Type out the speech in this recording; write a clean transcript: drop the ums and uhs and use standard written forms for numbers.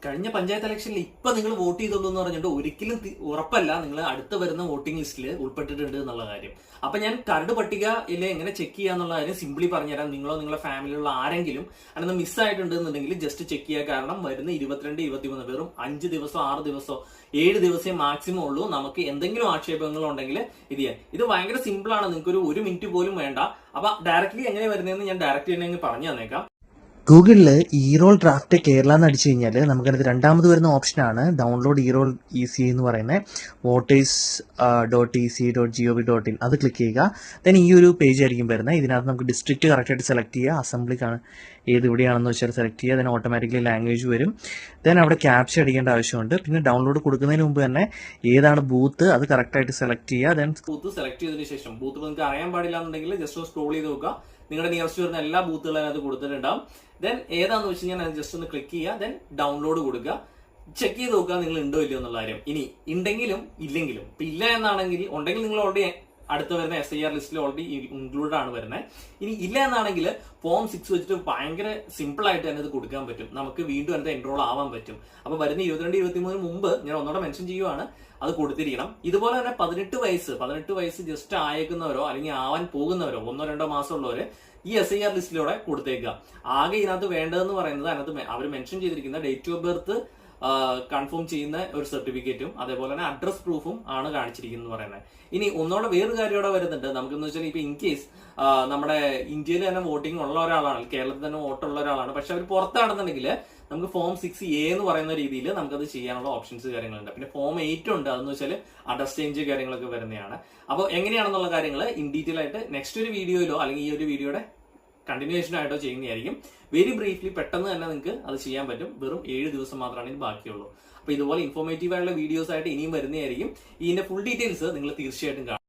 കഴിഞ്ഞ പഞ്ചായത്ത് ഇലക്ഷനിൽ ഇപ്പൊ നിങ്ങൾ വോട്ട് ചെയ്തുള്ളൂ എന്ന് പറഞ്ഞിട്ട് ഒരിക്കലും ഉറപ്പല്ല നിങ്ങൾ അടുത്ത വരുന്ന വോട്ടിംഗ് ലിസ്റ്റിൽ ഉൾപ്പെട്ടിട്ടുണ്ട് എന്നുള്ള കാര്യം. അപ്പൊ ഞാൻ കരട് പട്ടികയിൽ എങ്ങനെ ചെക്ക് ചെയ്യാന്നുള്ള കാര്യം സിംപ്ലി പറഞ്ഞുതരാം. നിങ്ങളോ നിങ്ങളുടെ ഫാമിലിയിലുള്ള ആരെങ്കിലും അതൊന്ന് മിസ്സായിട്ടുണ്ട് എന്നുണ്ടെങ്കിൽ ജസ്റ്റ് ചെക്ക് ചെയ്യുക. കാരണം വരുന്ന 22, 23 വെറും 5 ദിവസം 6 ദിവസം 7 ദിവസമേ മാക്സിമം ഉള്ളൂ നമുക്ക് എന്തെങ്കിലും ആക്ഷേപങ്ങൾ ഉണ്ടെങ്കിൽ ഇത് ചെയ്യാൻ. ഇത് ഭയങ്കര സിമ്പിൾ ആണ്, നിങ്ങൾക്ക് ഒരു മിനിറ്റ് പോലും വേണ്ട. അപ്പൊ ഡയറക്റ്റ്ലി എങ്ങനെ വരുന്നതെന്ന് ഞാൻ ഡയറക്റ്റ്ലി തന്നെ പറഞ്ഞു തന്നേക്കാം. ഗൂഗിളിൽ ഇറോൾ ഡ്രാഫ്റ്റ് കേരള എന്ന് അടിച്ചു കഴിഞ്ഞാൽ നമുക്കത് രണ്ടാമത് വരുന്ന ഓപ്ഷനാണ് ഡൗൺലോഡ് ഇറോൾ EC എന്ന് പറയുന്നത്. voters.ec.gov.in അത് ക്ലിക്ക് ചെയ്യുക. ദെൻ ഈ ഒരു പേജ് ആയിരിക്കും വരുന്നത്. ഇതിനകത്ത് നമുക്ക് ഡിസ്ട്രിക്റ്റ് കറക്റ്റായിട്ട് സെലക്ട് ചെയ്യുക. അസംബ്ലിക്കാണ് ഇവിടെയാണെന്ന് വെച്ചാൽ സെലക്ട് ചെയ്യുക. ദെൻ ഓട്ടോമാറ്റിക്കലി ലാംഗ്വേജ് വരും. ദെൻ അവിടെ ക്യാപ്ച അടിക്കേണ്ട ആവശ്യമുണ്ട്. പിന്നെ ഡൗൺലോഡ് കൊടുക്കുന്നതിന് മുമ്പ് തന്നെ ഏതാണ് ബൂത്ത് അത് കറക്റ്റായിട്ട് സെലക്ട് ചെയ്യുക. ദെൻ ബൂത്ത് സെലക്ട് ചെയ്തതിനു ശേഷം ബൂത്ത് നിങ്ങൾക്ക് അറിയാൻ പാടില്ല എന്നുണ്ടെങ്കിൽ ജസ്റ്റ് സ്ക്രോൾ ചെയ്ത് നോക്കുക. നിങ്ങളുടെ നിയറസ്റ്റ് വരുന്ന എല്ലാ ബൂത്തുകളും അതിനകത്ത് കൊടുത്തിട്ടുണ്ടാവും. ദെൻ ഏതാണെന്ന് വെച്ച് കഴിഞ്ഞാൽ അത് ജസ്റ്റ് ഒന്ന് ക്ലിക്ക് ചെയ്യുക. ദെൻ ഡൗൺലോഡ് കൊടുക്കുക. ചെക്ക് ചെയ്ത് നോക്കുക നിങ്ങൾ ഉണ്ടോ ഇല്ലയോ എന്നുള്ള കാര്യം. ഇനി ഉണ്ടെങ്കിലും ഇല്ലെങ്കിലും ഇപ്പൊ ഇല്ല എന്നാണെങ്കിൽ, ഉണ്ടെങ്കിൽ നിങ്ങൾ ഓൾറെഡി അടുത്ത് വരുന്ന SIR ലിസ്റ്റിൽ ഓൾറെഡി ഇൻക്ലൂഡ് ആണ് വരുന്നത്. ഇനി ഇല്ല എന്നാണെങ്കിൽ ഫോം 6 വെച്ചിട്ട് ഭയങ്കര സിമ്പിൾ ആയിട്ട് തന്നെ ഇത് കൊടുക്കാൻ പറ്റും. നമുക്ക് വീണ്ടും അതിനകത്ത് എൻറോൾ ആവാൻ പറ്റും. അപ്പൊ വരുന്ന 22, 23 മുമ്പ് ഞാൻ ഒന്നുകൂടെ മെൻഷൻ ചെയ്യുവാണ്, അത് കൊടുത്തിരിക്കണം. ഇതുപോലെ തന്നെ 18 വയസ്സ് ജസ്റ്റ് ആയേക്കുന്നവരോ അല്ലെങ്കിൽ ആവാൻ പോകുന്നവരോ 1-2 മാസം ഉള്ളവര് ഈ SIR ലിസ്റ്റിലൂടെ കൊടുത്തേക്കുക. ആകെ ഇതിനകത്ത് വേണ്ടതെന്ന് പറയുന്നത് അതിനകത്ത് അവർ മെൻഷൻ ചെയ്തിരിക്കുന്ന ഡേറ്റ് ഓഫ് ബർത്ത് കൺഫേം ചെയ്യുന്ന ഒരു സർട്ടിഫിക്കറ്റും അതേപോലെ തന്നെ അഡ്രസ് പ്രൂഫും ആണ് കാണിച്ചിരിക്കുന്നത് പറയുന്നത്. ഇനി ഒന്നോടെ വേറൊരു കാര്യം ഇവിടെ വരുന്നുണ്ട്. നമുക്കെന്ന് വെച്ചാൽ ഇപ്പൊ ഇൻ കേസ് നമ്മുടെ ഇന്ത്യയിൽ തന്നെ വോട്ടിംഗ് ഉള്ള ഒരാളാണ്, കേരളത്തിൽ തന്നെ വോട്ടുള്ള ഒരാളാണ്, പക്ഷെ അവർ പുറത്താണെന്നുണ്ടെങ്കിൽ നമുക്ക് ഫോം 6A എന്ന് പറയുന്ന രീതിയിൽ നമുക്കത് ചെയ്യാനുള്ള ഓപ്ഷൻസ് കാര്യങ്ങളുണ്ട്. പിന്നെ ഫോം 8 ഉണ്ട്, അതെന്ന് വെച്ചാൽ അഡ്രസ് ചേഞ്ച് കാര്യങ്ങളൊക്കെ വരുന്നതാണ്. അപ്പോൾ എങ്ങനെയാണെന്നുള്ള കാര്യങ്ങൾ ഇൻ ഡീറ്റെയിൽ ആയിട്ട് നെക്സ്റ്റ് ഒരു വീഡിയോയിലോ അല്ലെങ്കിൽ ഈ ഒരു വീഡിയോയുടെ കണ്ടിന്യൂഷൻ ആയിട്ടോ ചെയ്യുന്നതായിരിക്കും. വെരി ബ്രീഫ്ലി പെട്ടെന്ന് തന്നെ നിങ്ങൾക്ക് അത് ചെയ്യാൻ പറ്റും. വെറും 7 ദിവസം മാത്രമാണ് ഇത് ബാക്കിയുള്ളൂ. അപ്പൊ ഇതുപോലെ ഇൻഫോർമേറ്റീവ് ആയിട്ടുള്ള വീഡിയോസ് ആയിട്ട് ഇനിയും വരുന്നതായിരിക്കും. ഇതിന്റെ ഫുൾ ഡീറ്റെയിൽസ് നിങ്ങൾ തീർച്ചയായിട്ടും കാണും.